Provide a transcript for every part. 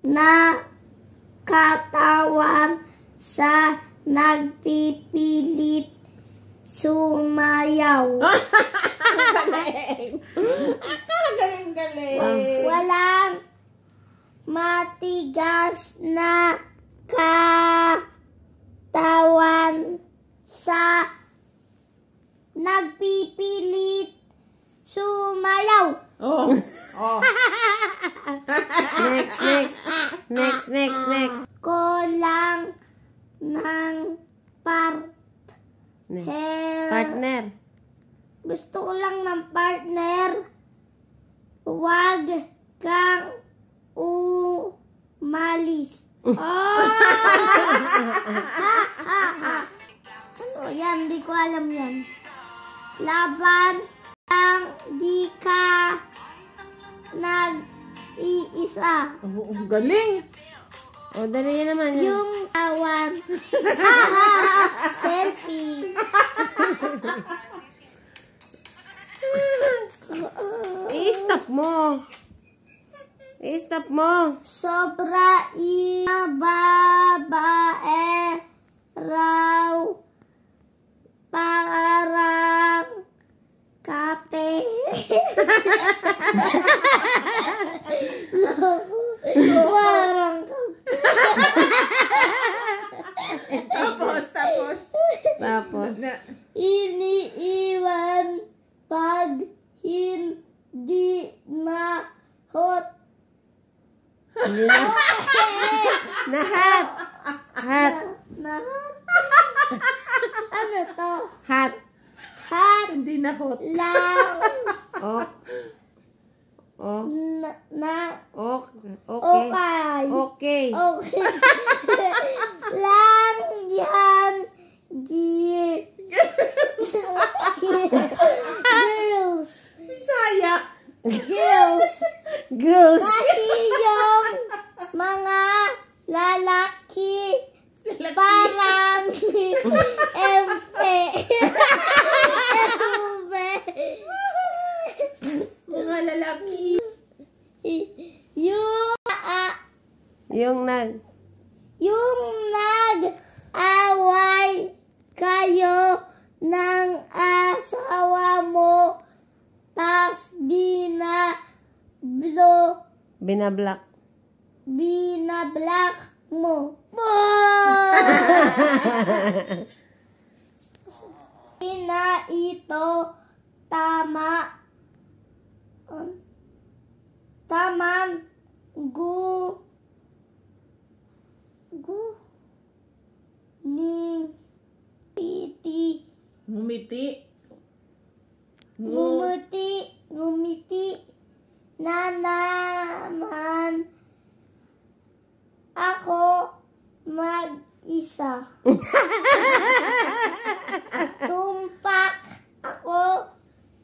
na katawan sa nagpipilit sumayaw. Galing! Galing! Walang matigas na katawan sa nagpipilit sumayaw. Oh. Oh. Next. Kulang ng Partner. Gusto ko lang ng partner. Huwag kang umalis. Ano yan? Di ko alam yan. Laban lang di ka nag-iisa. Galing! O, dali yan naman. Yung awan. Selfie. I-stop mo. Sobra babae raw parang kape. Parang kape. Tapos. Iniiwan pag hindi na hot. Hat. Ano to? Hat. Hindi na hot. Lang. Okay. Lang yan. Girls. Bisaya. Girls. Kasi yung mga lalaki parang Mga lalaki. Yung nag-away kayo ng asawa mo tas binablock mo. Na ito tamang ngumiti na naman ako mag-isa. Tumpak ako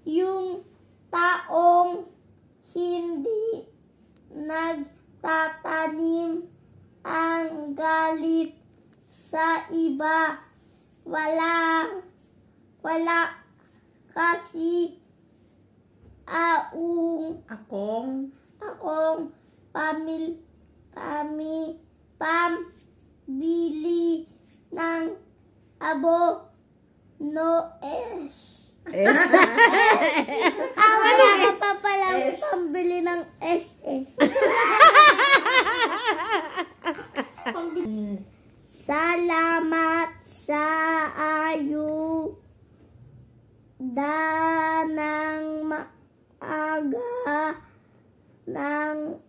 yung taong hindi nagtatanim ang galit sa iba. Wala kasi akong pambili ng wala ka pa palang pambili ng Salamat sa ayuda ng maaga ng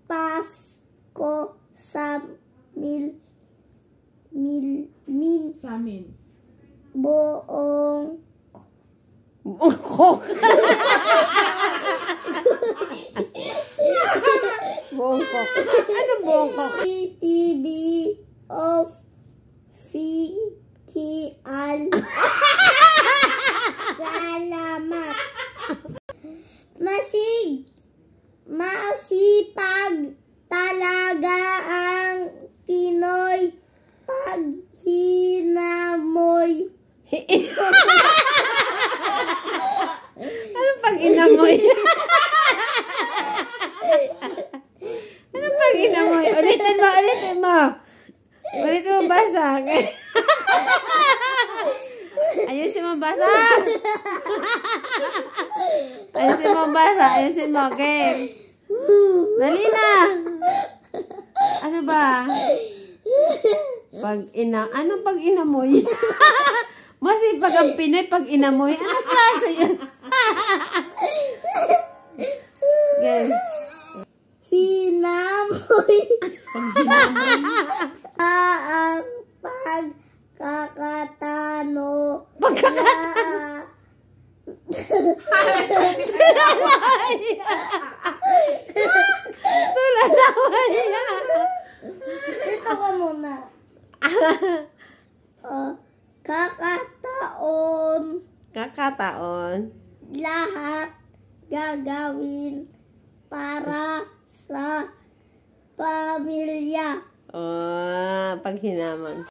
Pasko sa amin. Buong Bongkok. Ano bongkok? TV official. Salamat. Masipag talaga ang Pinoy pag hinamoy. Anong pag inamoy? Anong pag inamoy? Ulitin mo, ulitin mo. Ulitin mo basa. Ayusin mo basa. Ayusin mo basa. Ayusin mo, okay. Dali na. Ano ba? Ano pag inamoy? Masipag ang Pinoy pag inamoy. Ano klase yun? Okay. Hinamoy. Ang pagkakatano. Tulalaway. Dito ka muna. Kakataon. Lahat gagawin para sa pamilya. Pag hinaman.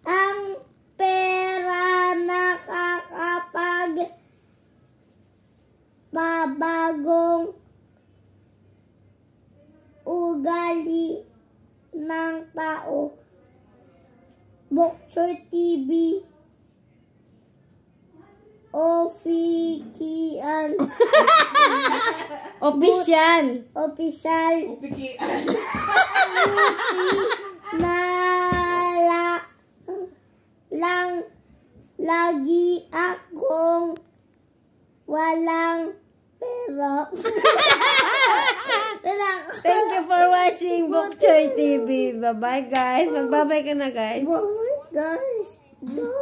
Ang pera nakakapag babagong ugali ng tao. Bokchoy TV Ofikian Official. Upikian. na lagi akong walang pera. Thank you for watching Bok Choy TV. Bye-bye, guys. Magbabay ka na, guys. Guys, no.